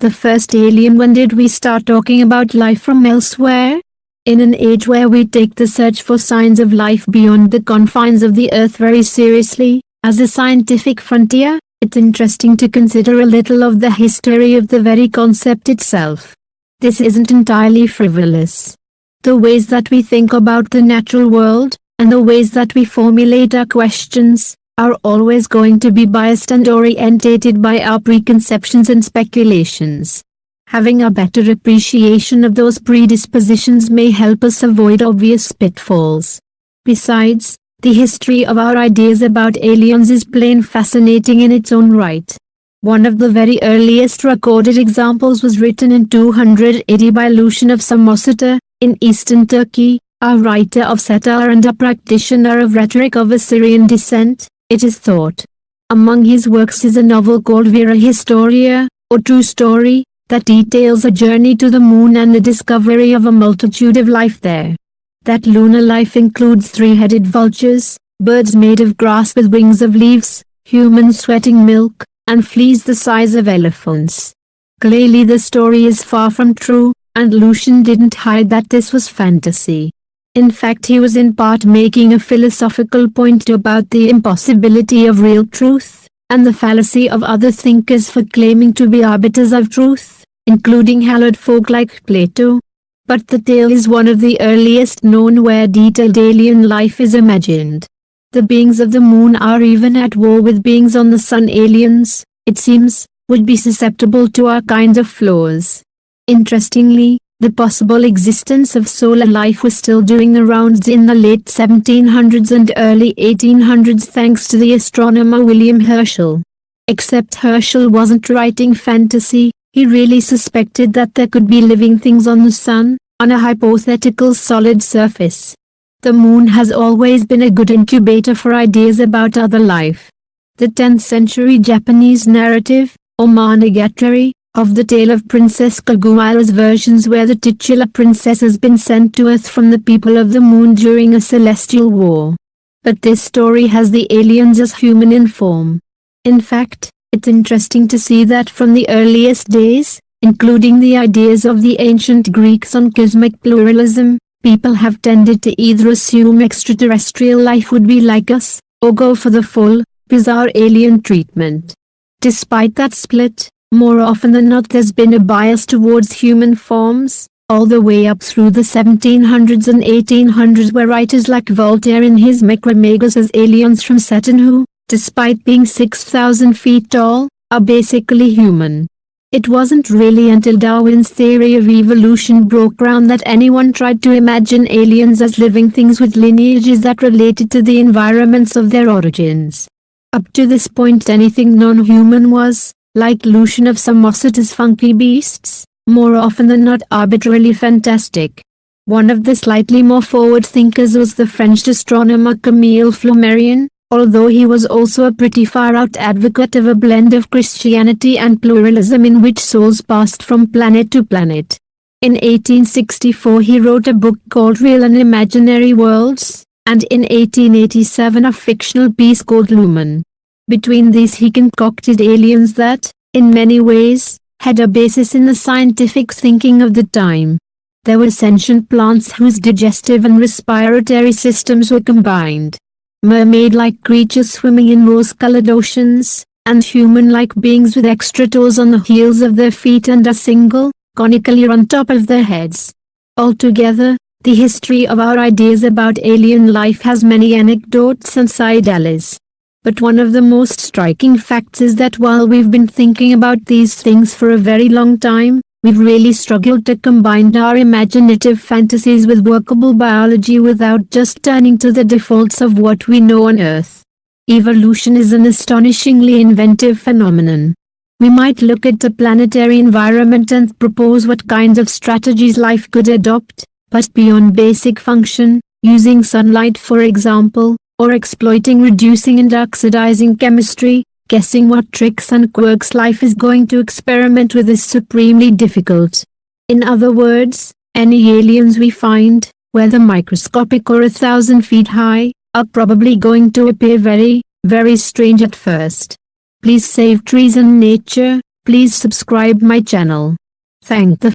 The first alien. When did we start talking about life from elsewhere? In an age where we take the search for signs of life beyond the confines of the Earth very seriously, as a scientific frontier, it's interesting to consider a little of the history of the very concept itself. This isn't entirely frivolous. The ways that we think about the natural world, and the ways that we formulate our questions, are always going to be biased and orientated by our preconceptions and speculations. Having a better appreciation of those predispositions may help us avoid obvious pitfalls. Besides, the history of our ideas about aliens is plain fascinating in its own right. One of the very earliest recorded examples was written in 280 by Lucian of Samosata, in eastern Turkey, a writer of satire and a practitioner of rhetoric of Assyrian descent, it is thought. Among his works is a novel called Vera Historia, or True Story, that details a journey to the moon and the discovery of a multitude of life there. That lunar life includes three-headed vultures, birds made of grass with wings of leaves, humans sweating milk, and fleas the size of elephants. Clearly the story is far from true, and Lucian didn't hide that this was fantasy. In fact, he was in part making a philosophical point about the impossibility of real truth, and the fallacy of other thinkers for claiming to be arbiters of truth, including hallowed folk like Plato. But the tale is one of the earliest known where detailed alien life is imagined. The beings of the moon are even at war with beings on the sun. Aliens, it seems, would be susceptible to our kinds of flaws. Interestingly, the possible existence of solar life was still doing the rounds in the late 1700s and early 1800s thanks to the astronomer William Herschel. Except Herschel wasn't writing fantasy, he really suspected that there could be living things on the sun, on a hypothetical solid surface. The moon has always been a good incubator for ideas about other life. The 10th century Japanese narrative, or Monogatari, of the tale of Princess Kaguya's versions where the titular princess has been sent to Earth from the people of the moon during a celestial war. But this story has the aliens as human in form. In fact, it's interesting to see that from the earliest days, including the ideas of the ancient Greeks on cosmic pluralism, people have tended to either assume extraterrestrial life would be like us, or go for the full, bizarre alien treatment. Despite that split, more often than not there's been a bias towards human forms, all the way up through the 1700s and 1800s where writers like Voltaire in his Micromegas as aliens from Saturn who, despite being 6,000 feet tall, are basically human. It wasn't really until Darwin's theory of evolution broke ground that anyone tried to imagine aliens as living things with lineages that related to the environments of their origins. Up to this point anything non-human was, like Lucian of Samosa's funky beasts, more often than not arbitrarily fantastic. One of the slightly more forward thinkers was the French astronomer Camille Flammarion, although he was also a pretty far-out advocate of a blend of Christianity and pluralism in which souls passed from planet to planet. In 1864 he wrote a book called Real and Imaginary Worlds, and in 1887 a fictional piece called Lumen. Between these he concocted aliens that, in many ways, had a basis in the scientific thinking of the time. There were sentient plants whose digestive and respiratory systems were combined. Mermaid-like creatures swimming in rose-colored oceans, and human-like beings with extra toes on the heels of their feet and a single, conical ear on top of their heads. Altogether, the history of our ideas about alien life has many anecdotes and side alleys. But one of the most striking facts is that while we've been thinking about these things for a very long time, we've really struggled to combine our imaginative fantasies with workable biology without just turning to the defaults of what we know on Earth. Evolution is an astonishingly inventive phenomenon. We might look at the planetary environment and propose what kinds of strategies life could adopt, but beyond basic function, using sunlight for example, or exploiting reducing and oxidizing chemistry, guessing what tricks and quirks life is going to experiment with is supremely difficult. In other words, any aliens we find, whether microscopic or 1,000 feet high, are probably going to appear very, very strange at first. Please save trees and nature, Please subscribe my channel. Thank the